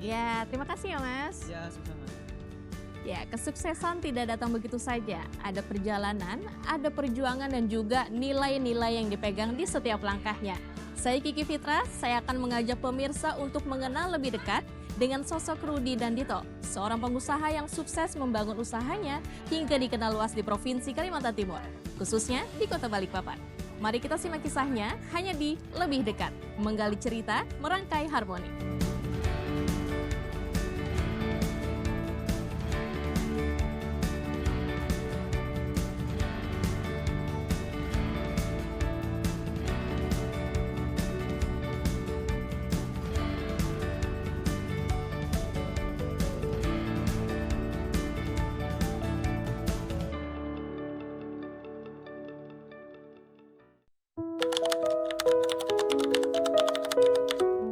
Ya, terima kasih ya Mas. Ya, sama-sama. Ya, kesuksesan tidak datang begitu saja. Ada perjalanan, ada perjuangan dan juga nilai-nilai yang dipegang di setiap langkahnya. Saya Kiki Fitra, saya akan mengajak pemirsa untuk mengenal lebih dekat dengan sosok Rudi dan Dito, seorang pengusaha yang sukses membangun usahanya hingga dikenal luas di Provinsi Kalimantan Timur, khususnya di Kota Balikpapan. Mari kita simak kisahnya hanya di Lebih Dekat, menggali cerita, merangkai harmoni.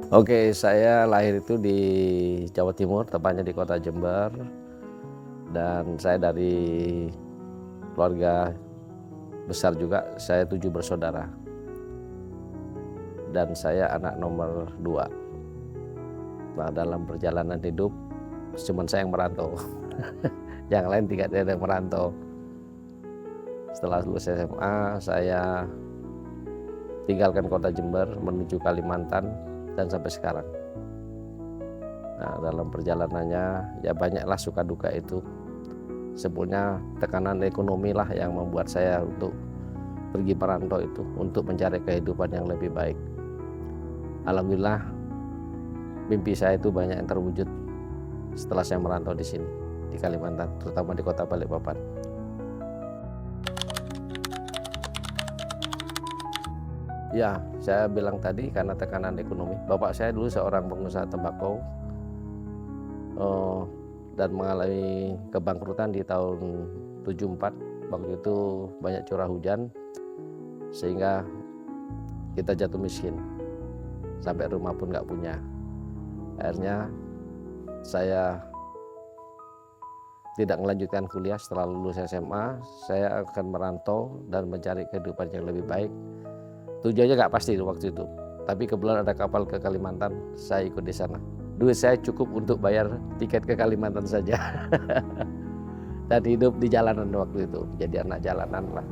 Oke, saya lahir itu di Jawa Timur, tepatnya di Kota Jember. Dan saya dari keluarga besar juga, saya 7 bersaudara. Dan saya anak nomor 2. Nah, dalam perjalanan hidup, cuma saya yang merantau. Yang lain tidak ada yang merantau. Setelah lulus SMA, saya tinggalkan Kota Jember menuju Kalimantan. Dan sampai sekarang. Nah, dalam perjalanannya ya banyaklah suka duka itu. Sebenarnya tekanan ekonomi lah yang membuat saya untuk pergi merantau itu untuk mencari kehidupan yang lebih baik. Alhamdulillah mimpi saya itu banyak yang terwujud setelah saya merantau di sini di Kalimantan, terutama di Kota Balikpapan. Ya, saya bilang tadi karena tekanan ekonomi. Bapak saya dulu seorang pengusaha tembakau dan mengalami kebangkrutan di tahun 74. Waktu itu banyak curah hujan sehingga kita jatuh miskin. Sampai rumah pun nggak punya. Akhirnya saya tidak melanjutkan kuliah. Setelah lulus SMA, saya akan merantau dan mencari kehidupan yang lebih baik. Tujuannya nggak pasti waktu itu, tapi kebetulan ada kapal ke Kalimantan, saya ikut di sana. Duit saya cukup untuk bayar tiket ke Kalimantan saja. Dan hidup di jalanan waktu itu, jadi anak jalanan lah.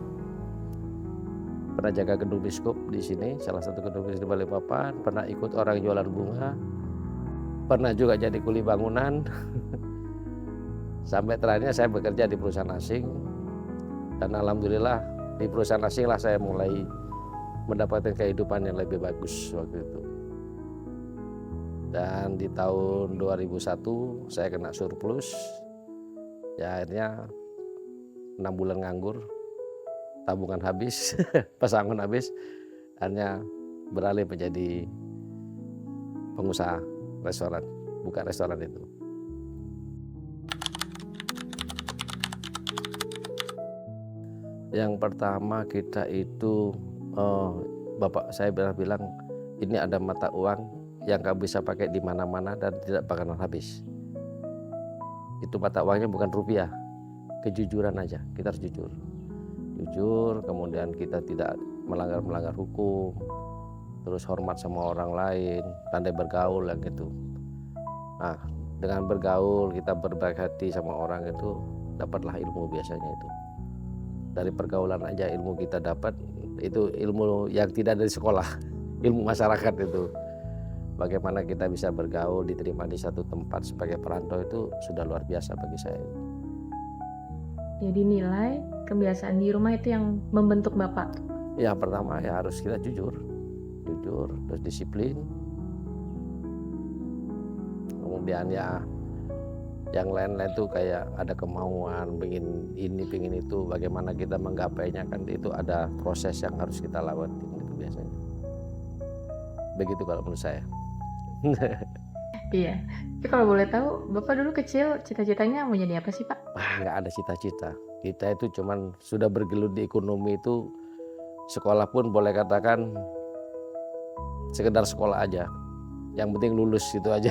Pernah jaga gedung biskop di sini, salah satu gedung biskop di Balikpapan. Pernah ikut orang jualan bunga. Pernah juga jadi kuli bangunan. Sampai terakhirnya saya bekerja di perusahaan asing. Dan alhamdulillah di perusahaan asing lah saya mulai mendapatkan kehidupan yang lebih bagus waktu itu. Dan di tahun 2001 saya kena surplus. Ya akhirnya 6 bulan nganggur, tabungan habis, pesangon habis. Akhirnya beralih menjadi pengusaha restoran, buka restoran itu. Yang pertama kita itu Bapak saya bilang ini ada mata uang yang kamu bisa pakai di mana-mana dan tidak bakalan habis. Itu mata uangnya bukan rupiah, kejujuran aja. Kita harus jujur, kemudian kita tidak melanggar hukum, terus hormat sama orang lain, pandai bergaul lah gitu. Nah, dengan bergaul kita berbaik hati sama orang itu dapatlah ilmu biasanya itu. Dari pergaulan aja ilmu kita dapat. Itu ilmu yang tidak dari sekolah, ilmu masyarakat itu. Bagaimana kita bisa bergaul, diterima di satu tempat sebagai perantau itu sudah luar biasa bagi saya. Jadi nilai kebiasaan di rumah itu yang membentuk Bapak? Ya pertama ya harus kita jujur, terus disiplin. Kemudian ya yang lain-lain tuh kayak ada kemauan, pengen ini, pengen itu, bagaimana kita menggapainya kan itu ada proses yang harus kita lewati itu biasanya. Begitu kalau menurut saya. Iya. Tapi kalau boleh tahu, Bapak dulu kecil cita-citanya mau jadi apa sih, Pak? Nggak ada cita-cita. Kita itu cuman sudah bergelut di ekonomi itu, sekolah pun boleh katakan sekedar sekolah aja. Yang penting lulus itu aja.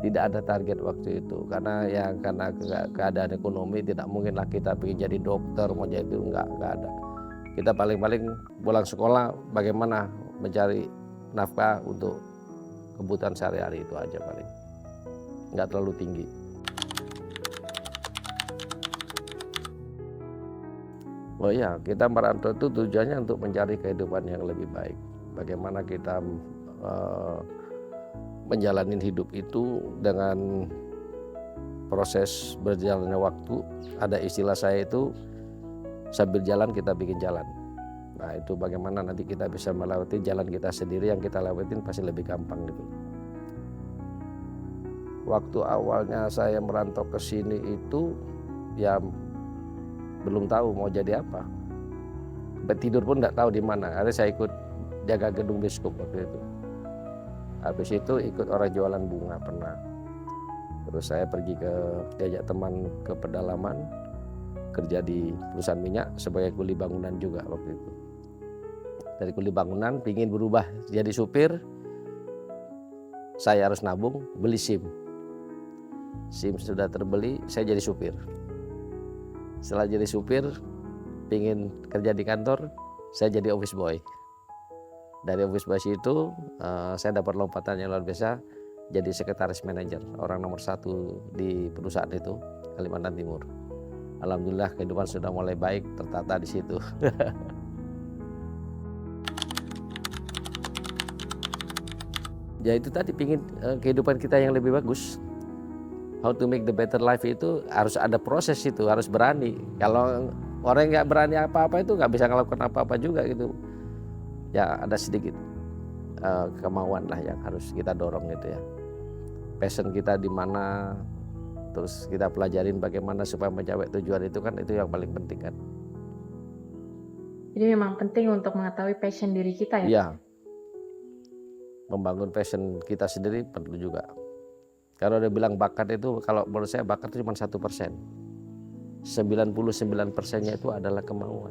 Tidak ada target waktu itu karena keadaan ekonomi tidak mungkinlah kita pengen jadi dokter mau jadi itu nggak ada. Kita paling pulang sekolah bagaimana mencari nafkah untuk kebutuhan sehari-hari itu aja paling, nggak terlalu tinggi. Oh iya, kita merantau itu tujuannya untuk mencari kehidupan yang lebih baik. Bagaimana kita menjalani hidup itu dengan proses berjalannya waktu. Ada istilah saya itu, sambil jalan kita bikin jalan. Nah itu bagaimana nanti kita bisa melewati jalan kita sendiri, yang kita lewatin pasti lebih gampang gitu. Waktu awalnya saya merantau ke sini itu ya belum tahu mau jadi apa. Sampai tidur pun nggak tahu di mana. Akhirnya saya ikut jaga gedung biskup waktu itu. Habis itu ikut orang jualan bunga pernah. Terus saya pergi diajak teman ke pedalaman, kerja di perusahaan minyak sebagai kuli bangunan juga waktu itu. Dari kuli bangunan pingin berubah jadi supir, saya harus nabung, beli SIM. SIM sudah terbeli, saya jadi supir. Setelah jadi supir, pingin kerja di kantor, saya jadi office boy. Dari office boy itu saya dapat lompatan yang luar biasa, jadi sekretaris manajer, orang nomor 1 di perusahaan itu, Kalimantan Timur. Alhamdulillah kehidupan sudah mulai baik, tertata di situ. Ya itu tadi, pingin kehidupan kita yang lebih bagus. How to make the better life itu harus ada proses, itu harus berani. Kalau orang nggak berani apa-apa itu nggak bisa melakukan apa-apa juga gitu. Ya ada sedikit kemauan lah yang harus kita dorong gitu ya. Passion kita di mana, terus kita pelajarin bagaimana supaya mencapai tujuan itu kan, itu yang paling penting kan. Jadi memang penting untuk mengetahui passion diri kita ya? Iya. Membangun passion kita sendiri perlu juga. Kalau dia bilang bakat itu, kalau menurut saya bakat itu cuma 1%. 99%-nya itu adalah kemauan.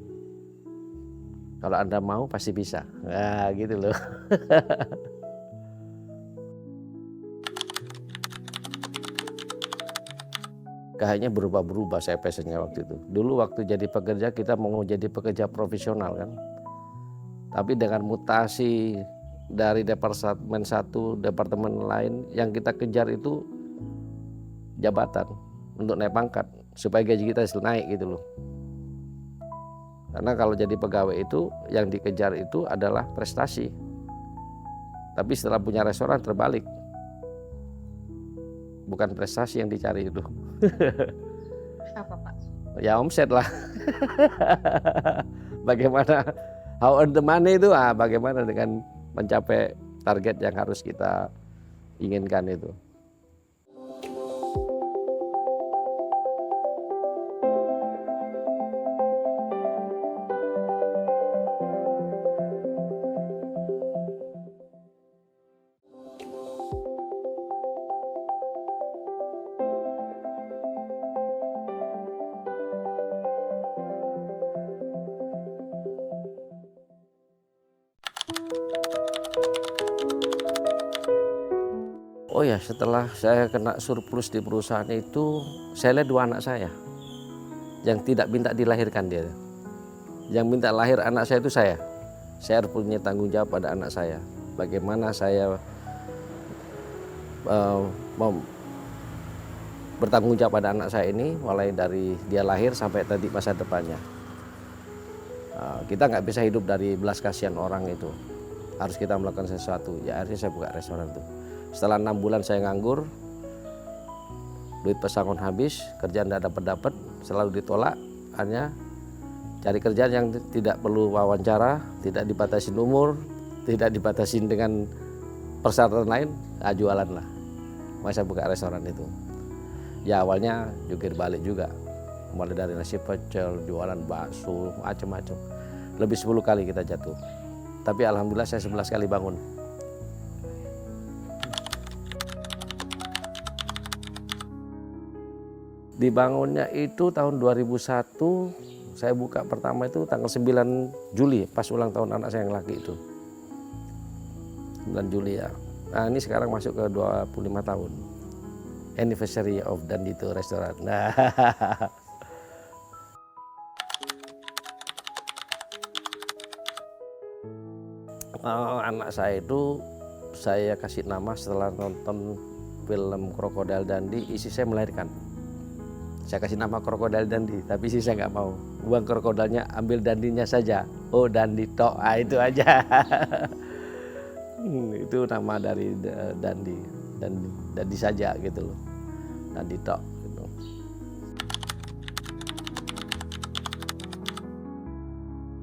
Kalau Anda mau pasti bisa. Nah, gitu loh. Kayaknya berubah-berubah saya passionnya waktu itu. Dulu waktu jadi pekerja, kita mau jadi pekerja profesional kan. Tapi dengan mutasi dari departemen satu, departemen lain, yang kita kejar itu jabatan untuk naik pangkat, supaya gaji kita naik gitu loh. Karena kalau jadi pegawai itu yang dikejar itu adalah prestasi. Tapi setelah punya restoran terbalik. Bukan prestasi yang dicari itu. Apa Pak? Ya omset lah. Bagaimana how earn the money itu, bagaimana dengan mencapai target yang harus kita inginkan itu. Oh ya, setelah saya kena surplus di perusahaan itu, saya lihat 2 anak saya yang tidak minta dilahirkan dia. Yang minta lahir anak saya itu saya. Saya harus punya tanggung jawab pada anak saya. Bagaimana saya bertanggung jawab pada anak saya ini, mulai dari dia lahir sampai tadi masa depannya. Kita nggak bisa hidup dari belas kasihan orang itu. Harus kita melakukan sesuatu. Ya akhirnya saya buka restoran tuh. Setelah 6 bulan saya nganggur, duit pesangon habis, kerjaan tidak dapat, selalu ditolak. Hanya cari kerjaan yang tidak perlu wawancara, tidak dibatasin umur, tidak dibatasin dengan persyaratan lain, jualan lah. Maka saya buka restoran itu. Ya awalnya jungkir balik juga, mulai dari nasi pecel, jualan bakso, macam-macam. Lebih 10 kali kita jatuh. Tapi alhamdulillah saya 11 kali bangun. Dibangunnya itu tahun 2001, saya buka pertama itu tanggal 9 Juli, pas ulang tahun anak saya yang laki itu. 9 Juli ya. Nah ini sekarang masuk ke 25 tahun. Anniversary of Dandito Restoran. Nah. Anak saya itu saya kasih nama setelah nonton film Krokodil Dundee, istri saya melahirkan. Saya kasih nama Krokodil Dundee, tapi istri saya nggak mau. Buang krokodilnya, ambil Dundee-nya saja. Oh, Dundee tok, itu aja. Itu nama dari Dundee, Dundee saja gitu loh. Dundee tok. Gitu.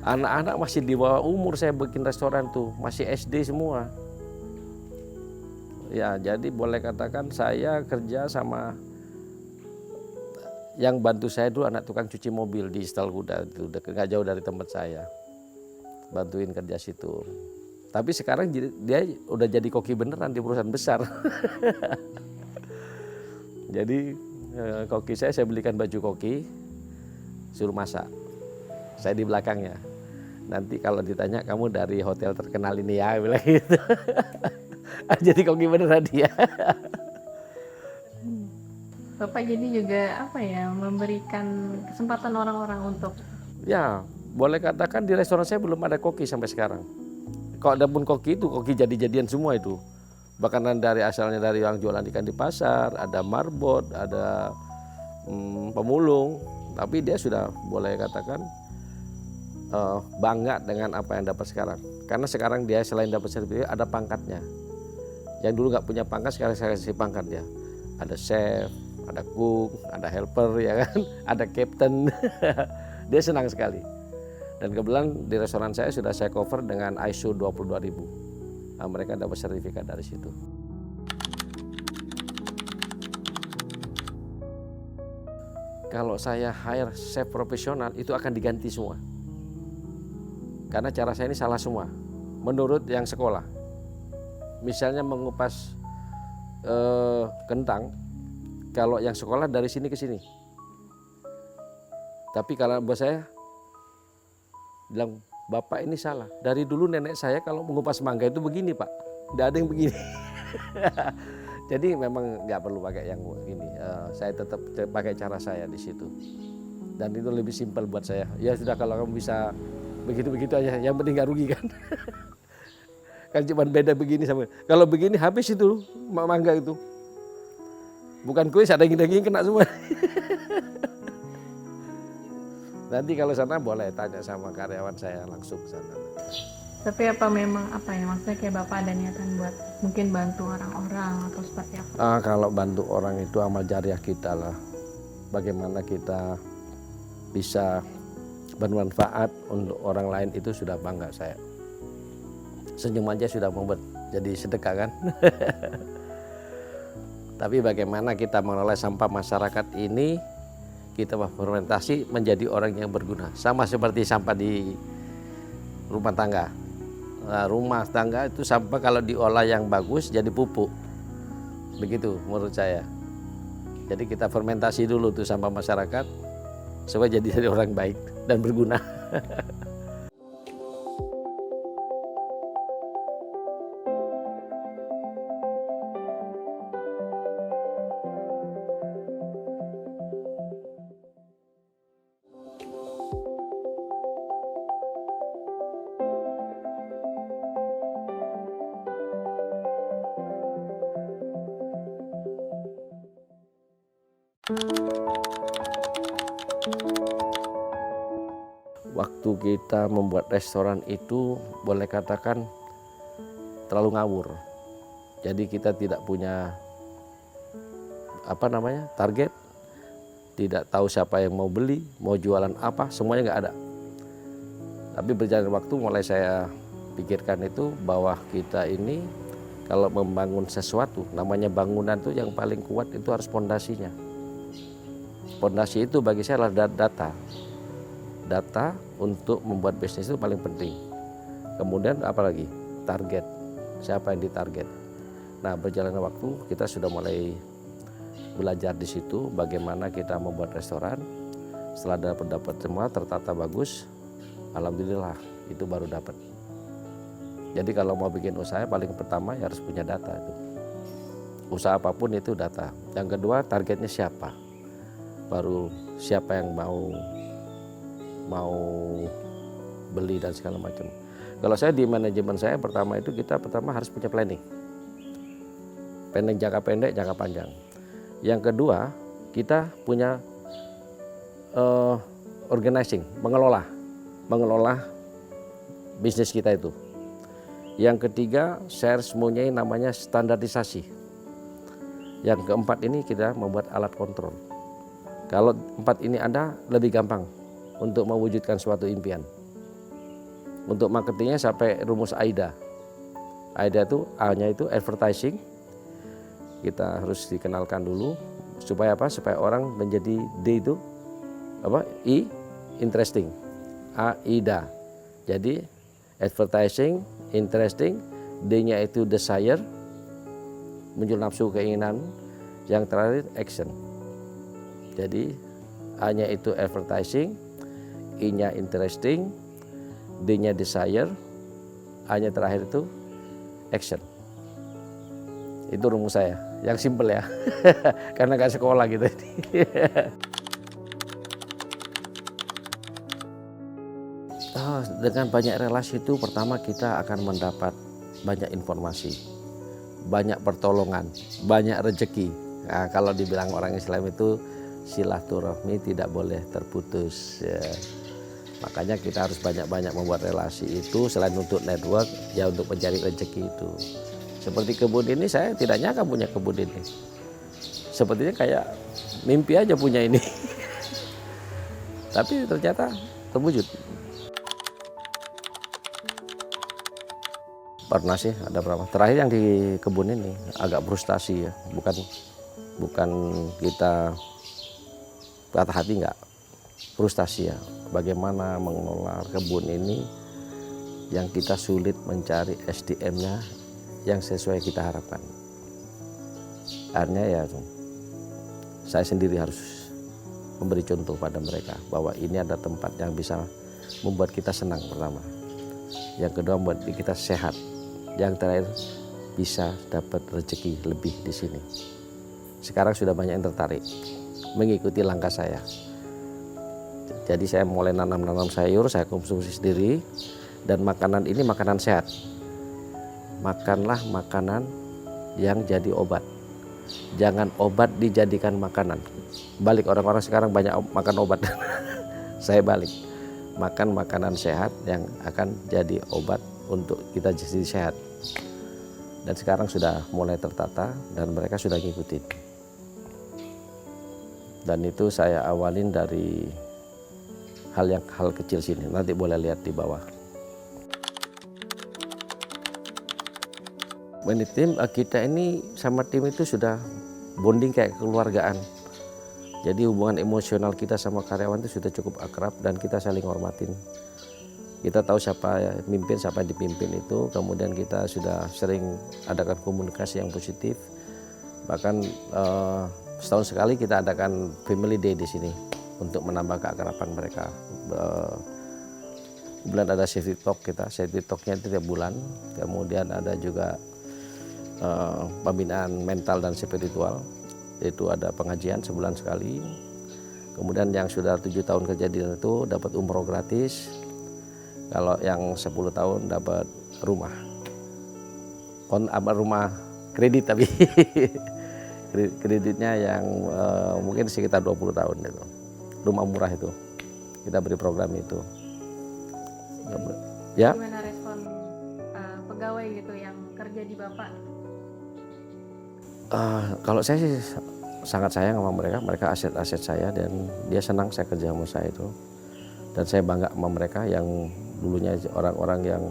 Anak-anak masih di bawah umur saya bikin restoran tuh, masih SD semua. Ya, jadi boleh katakan saya kerja sama yang bantu saya dulu anak tukang cuci mobil di Stal Kuda, itu nggak jauh dari tempat saya. Bantuin kerja situ. Tapi sekarang dia udah jadi koki beneran di perusahaan besar. Jadi koki saya belikan baju koki, suruh masak. Saya di belakangnya. Nanti kalau ditanya kamu dari hotel terkenal ini ya, bilang gitu. Jadi koki beneran dia. Bapak jadi juga apa ya, memberikan kesempatan orang-orang untuk Ya, boleh katakan di restoran saya belum ada koki sampai sekarang. Kalau ada pun koki itu koki jadi-jadian semua itu. Bahkan dari asalnya dari yang jualan ikan di pasar, ada marbot, ada pemulung, tapi dia sudah boleh katakan bangga dengan apa yang dapat sekarang. Karena sekarang dia selain dapat sertifikat ada pangkatnya. Yang dulu nggak punya pangkat sekarang saya kasih pangkat dia. Ada chef, ada cook, ada helper ya kan, ada captain. Dia senang sekali. Dan kebetulan di restoran saya sudah saya cover dengan ISO 22000. Nah, mereka dapat sertifikat dari situ. Kalau saya hire chef profesional itu akan diganti semua. Karena cara saya ini salah semua. Menurut yang sekolah. Misalnya mengupas kentang, kalau yang sekolah dari sini ke sini. Tapi kalau buat saya bilang, Bapak ini salah. Dari dulu nenek saya kalau mengupas mangga itu begini Pak. Tidak ada yang begini. Jadi memang nggak perlu pakai yang ini. Saya tetap pakai cara saya di situ. Dan itu lebih simpel buat saya. Ya sudah kalau kamu bisa begitu-begitu aja. Yang penting nggak rugi kan. Kan cuma beda begini sama. Kalau begini habis itu mangga itu. Bukan kuis, ada daging kena semua. Nanti kalau sana boleh tanya sama karyawan saya langsung sana. tapi apa memang apa ya, maksudnya kayak Bapak ada niatan buat mungkin bantu orang-orang atau seperti apa? Kalau bantu orang itu amal jariah kita lah. Bagaimana kita bisa bermanfaat untuk orang lain itu sudah bangga saya. Senyum aja sudah membuat jadi sedekah kan. Tapi bagaimana kita mengelola sampah masyarakat ini, kita berorientasi menjadi orang yang berguna. Sama seperti sampah di rumah tangga. Nah, rumah tangga itu sampah kalau diolah yang bagus jadi pupuk. Begitu menurut saya. Jadi kita fermentasi dulu tuh sampah masyarakat supaya jadi orang baik dan berguna. Waktu kita membuat restoran itu boleh katakan terlalu ngawur. Jadi kita tidak punya target, tidak tahu siapa yang mau beli, mau jualan apa, semuanya nggak ada. Tapi berjalan waktu mulai saya pikirkan itu bahwa kita ini kalau membangun sesuatu, namanya bangunan itu yang paling kuat itu harus pondasinya. Pondasi itu bagi saya adalah data. Data untuk membuat bisnis itu paling penting. Kemudian apalagi? Target. Siapa yang ditarget? Nah, berjalannya waktu kita sudah mulai belajar di situ bagaimana kita membuat restoran. Setelah dapat semua tertata bagus, alhamdulillah itu baru dapat. Jadi kalau mau bikin usaha paling pertama ya harus punya data itu. Usaha apapun itu data. Yang kedua targetnya siapa? Baru siapa yang mau beli dan segala macam. Kalau saya di manajemen saya pertama itu kita pertama harus punya planning jangka pendek, jangka panjang. Yang kedua kita punya organizing, mengelola bisnis kita itu. Yang ketiga saya harus mempunyai namanya standarisasi. Yang keempat ini kita membuat alat kontrol. Kalau 4 ini ada, lebih gampang untuk mewujudkan suatu impian. Untuk marketingnya sampai rumus AIDA. AIDA itu A-nya itu advertising. Kita harus dikenalkan dulu supaya apa? Supaya orang menjadi D itu apa? I interesting. AIDA. Jadi advertising, interesting, D-nya itu desire, muncul nafsu, keinginan. Yang terakhir action. Jadi A-nya itu advertising, I-nya interesting, D-nya desire, A-nya terakhir itu action. Itu rumus saya, yang simple ya, karena gak sekolah gitu. Dengan banyak relasi itu pertama kita akan mendapat banyak informasi, banyak pertolongan, banyak rezeki. Nah, kalau dibilang orang Islam itu silaturahmi tidak boleh terputus ya. Makanya kita harus banyak-banyak membuat relasi itu selain untuk network ya untuk mencari rezeki itu. Seperti kebun ini saya tidak nyangka punya kebun ini. Sepertinya kayak mimpi aja punya ini. Tapi ternyata terwujud. Pernah sih ada berapa. Terakhir yang di kebun ini agak frustasi ya. Bukan kita patah hati, enggak, frustasi ya, bagaimana mengelola kebun ini yang kita sulit mencari SDM-nya yang sesuai kita harapkan. Akhirnya ya saya sendiri harus memberi contoh pada mereka bahwa ini ada tempat yang bisa membuat kita senang pertama, yang kedua membuat kita sehat, yang terakhir bisa dapat rezeki lebih di sini. Sekarang sudah banyak yang tertarik mengikuti langkah saya. Jadi saya mulai nanam sayur, saya konsumsi sendiri, dan makanan ini makanan sehat. Makanlah makanan yang jadi obat. Jangan obat dijadikan makanan. Balik, orang-orang sekarang banyak makan obat. Saya balik. Makan makanan sehat yang akan jadi obat untuk kita jadi sehat. Dan sekarang sudah mulai tertata dan mereka sudah ngikutin. Dan itu saya awalin dari hal kecil sini. Nanti boleh lihat di bawah. Ini tim kita ini sama tim itu sudah bonding kayak kekeluargaan. Jadi hubungan emosional kita sama karyawan itu sudah cukup akrab dan kita saling hormatin. Kita tahu siapa yang mimpin, siapa yang dipimpin itu. Kemudian kita sudah sering adakan komunikasi yang positif. Bahkan setahun sekali kita adakan family day di sini untuk menambah keakraban mereka. Bulan ada safety talk kita, safety talknya itu tiap bulan. Kemudian ada juga pembinaan mental dan spiritual, itu ada pengajian sebulan sekali. Kemudian yang sudah 7 tahun kejadian itu dapat umroh gratis. Kalau yang 10 tahun dapat rumah, rumah kredit tapi kreditnya yang mungkin sekitar 20 tahun itu. Rumah murah itu kita beri program itu. Ya. Gimana respon pegawai gitu yang kerja di Bapak? Kalau saya sih sangat sayang sama mereka aset-aset saya dan dia senang saya kerja sama saya itu. Dan saya bangga sama mereka yang dulunya orang-orang yang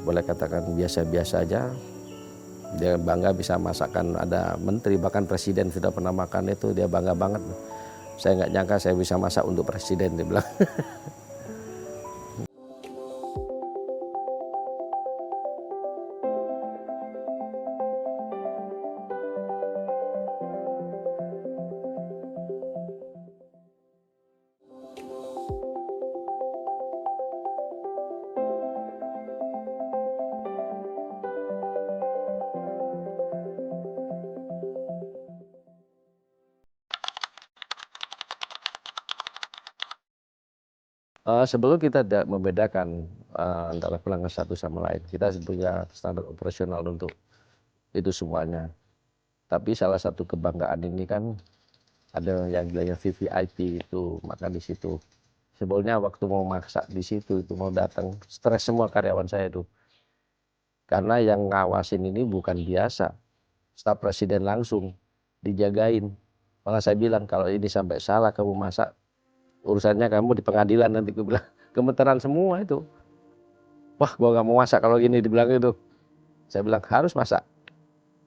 boleh katakan biasa-biasa aja. Dia bangga bisa masakan, ada menteri bahkan presiden sudah pernah makan itu, dia bangga banget. Saya nggak nyangka saya bisa masak untuk presiden, dia bilang. Sebelum kita membedakan antara pelanggan satu sama lain. Kita punya standar operasional untuk itu semuanya. Tapi salah satu kebanggaan ini kan ada yang bilangnya VVIP itu makan di situ. Sebelumnya waktu mau masak di situ itu mau datang stres semua karyawan saya itu. Karena yang ngawasin ini bukan biasa. Staf presiden langsung dijagain. Malah saya bilang kalau ini sampai salah kamu masak urusannya kamu di pengadilan nanti, gue bilang. Gemeteran semua itu. Wah, gua nggak mau masak kalau gini, dibilang itu. Saya bilang harus masak.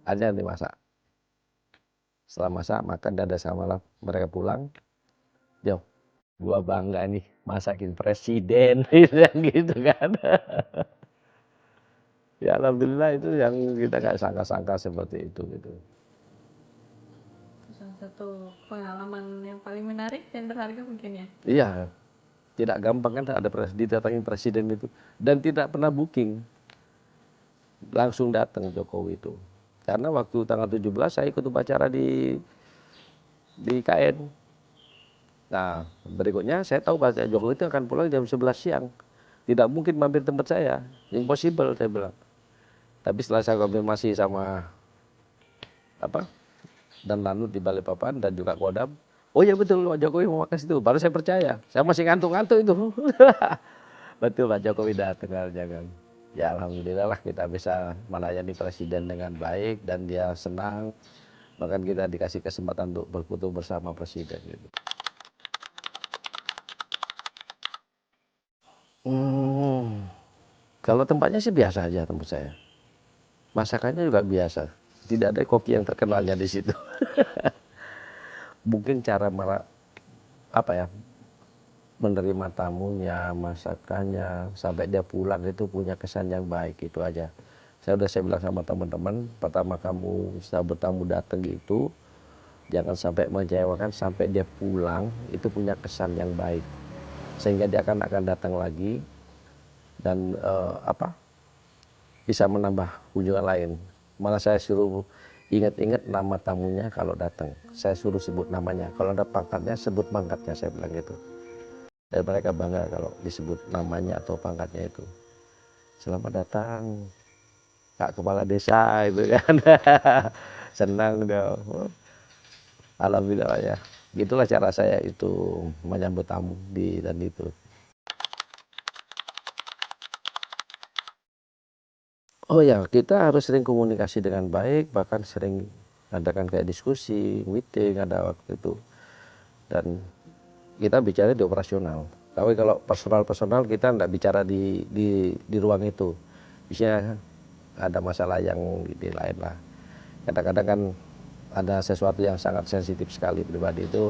Hanya nanti masak. Setelah masak makan dada sama lah, mereka pulang. Jauh. Gua bangga nih masakin presiden gitu kan. Ya alhamdulillah itu yang kita nggak sangka-sangka seperti itu gitu. Salah satu pengalaman yang paling menarik dan berharga mungkin ya. Iya, tidak gampang kan ada didatangin presiden itu dan tidak pernah booking. Langsung datang Jokowi itu. Karena waktu tanggal 17 saya ikut upacara di KN. Nah, berikutnya saya tahu Pak Jokowi itu akan pulang jam 11 siang. Tidak mungkin mampir tempat saya. Impossible saya bilang. Tapi setelah saya konfirmasi sama dan Lanut di Balikpapan dan juga Kodam, oh ya betul Pak Jokowi mau makan situ. Baru saya percaya. Saya masih ngantuk-ngantuk itu. Betul Pak Jokowi datang kan. Ya alhamdulillah lah kita bisa melayani presiden dengan baik dan dia senang. Bahkan kita dikasih kesempatan untuk berfoto bersama presiden gitu. Kalau tempatnya sih biasa aja tempat saya. Masakannya juga biasa. Tidak ada koki yang terkenalnya di situ. Mungkin cara menerima tamunya, masakannya, sampai dia pulang itu punya kesan yang baik, itu aja. Saya bilang sama teman-teman, pertama kamu sahabat tamu datang gitu, jangan sampai mengecewakan, sampai dia pulang itu punya kesan yang baik. Sehingga dia akan datang lagi dan bisa menambah kunjungan lain. Malah saya suruh ingat-ingat nama tamunya kalau datang. Saya suruh sebut namanya. Kalau ada pangkatnya, sebut pangkatnya, saya bilang gitu. Dan mereka bangga kalau disebut namanya atau pangkatnya itu. Selamat datang Kak Kepala Desa itu kan. Senang dia. Alhamdulillah ya. Gitulah cara saya itu menyambut tamu dan itu. Oh ya, kita harus sering komunikasi dengan baik, bahkan sering adakan kayak diskusi, meeting, ada waktu itu. Dan kita bicara di operasional. Tapi kalau personal kita nggak bicara di ruang itu. Bisa ada masalah yang di lain lah. Kadang-kadang kan ada sesuatu yang sangat sensitif sekali pribadi itu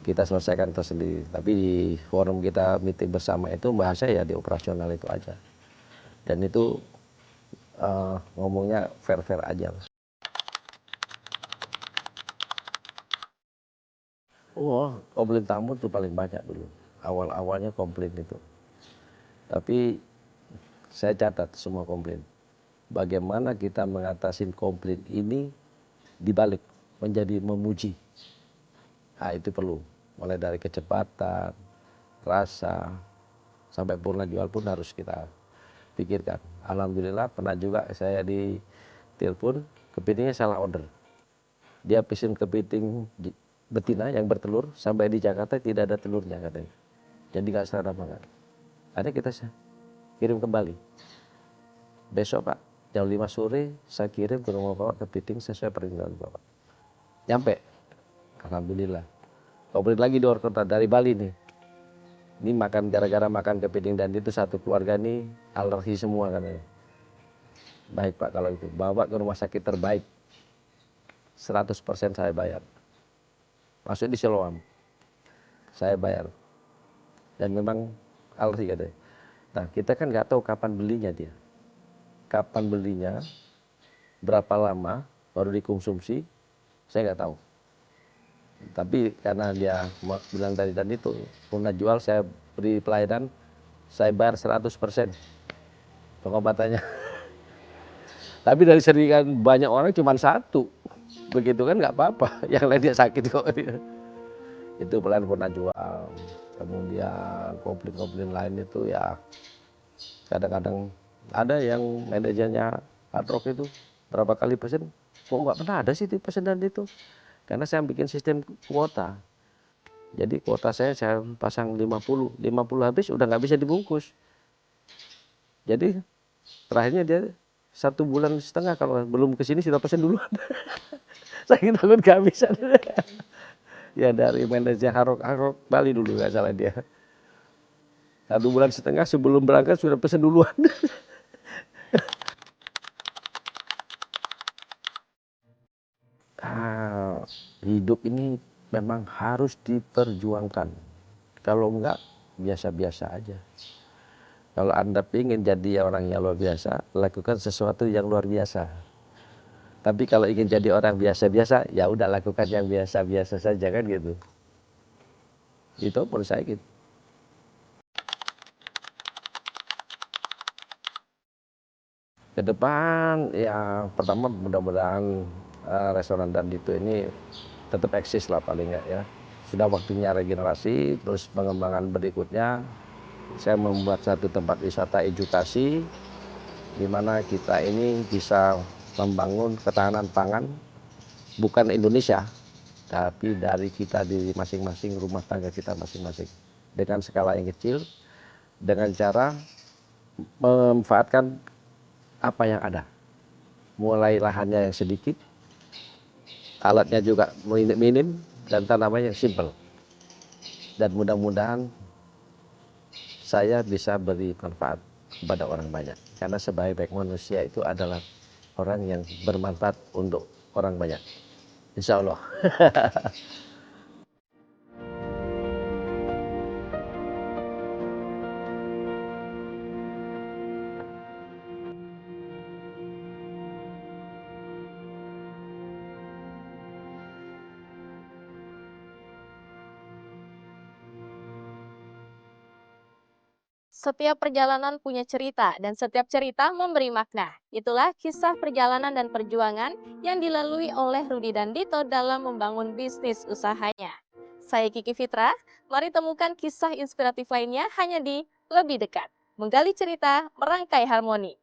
kita selesaikan tersendiri. Tapi di forum kita meeting bersama itu bahasa ya di operasional itu aja. Dan itu ngomongnya fair-fair aja. Wah, komplain tamu tuh paling banyak dulu. Awal-awalnya komplain itu. Tapi saya catat semua komplain. Bagaimana kita mengatasi komplain ini dibalik menjadi memuji. Nah, itu perlu. Mulai dari kecepatan, rasa, sampai purna jual pun harus kita pikirkan. Alhamdulillah pernah juga saya ditelepon, kepitingnya salah order. Dia pesen kepiting betina yang bertelur, sampai di Jakarta tidak ada telurnya katanya. Jadi nggak serada banget. Akhirnya kita kirim kembali. Besok Pak, jam 5 sore saya kirim ke rumah Bapak kepiting sesuai permintaan Bapak. Nyampe. Alhamdulillah. Komplit lagi di luar kota dari Bali nih. Ini gara-gara makan kepiting dan itu satu keluarga nih alergi semua katanya. Baik Pak kalau itu, bawa ke rumah sakit terbaik. 100% saya bayar. Maksudnya di Siloam. Saya bayar. Dan memang alergi katanya. Nah kita kan nggak tahu kapan belinya dia. Kapan belinya, berapa lama baru dikonsumsi, saya nggak tahu. Tapi karena dia bilang tadi dan itu, pernah jual saya beri pelayanan, saya bayar 100% pengobatannya. Tapi dari seringan banyak orang cuma satu, begitu kan nggak apa-apa, yang lain dia sakit kok. Itu pelayanan pernah jual. Kemudian komplain-komplain lain itu ya Kadang-kadang ada yang manajernya Hard Rock itu berapa kali pesen, kok nggak pernah ada sih di pesanan itu. Karena saya bikin sistem kuota. Jadi kuota saya pasang 50 habis udah nggak bisa dibungkus. Jadi terakhirnya dia 1,5 bulan kalau belum kesini sudah pesen duluan. Saking takut nggak bisa. Ya dari manajer Hard Rock Bali dulu nggak salah dia. 1,5 bulan sebelum berangkat sudah pesen duluan. Ah, hidup ini memang harus diperjuangkan. Kalau enggak, biasa-biasa aja. Kalau Anda ingin jadi orang yang luar biasa, lakukan sesuatu yang luar biasa. Tapi kalau ingin jadi orang biasa-biasa, ya udah lakukan yang biasa-biasa saja kan gitu. Itu menurut saya gitu. Ke depan ya pertama mudah-mudahan restoran dan itu ini tetap eksis lah paling nggak ya. Sudah waktunya regenerasi, terus pengembangan berikutnya saya membuat satu tempat wisata edukasi di mana kita ini bisa membangun ketahanan pangan bukan Indonesia, tapi dari kita di masing-masing rumah tangga kita masing-masing dengan skala yang kecil, dengan cara memanfaatkan apa yang ada. Mulai lahannya yang sedikit, alatnya juga minim, dan tanamannya yang simple. Dan mudah-mudahan saya bisa beri manfaat kepada orang banyak. Karena sebaik-baik manusia itu adalah orang yang bermanfaat untuk orang banyak. Insya Allah. Setiap perjalanan punya cerita dan setiap cerita memberi makna. Itulah kisah perjalanan dan perjuangan yang dilalui oleh Rudi dan Dito dalam membangun bisnis usahanya. Saya Kiki Fitra, mari temukan kisah inspiratif lainnya hanya di Lebih Dekat. Menggali cerita, merangkai harmoni.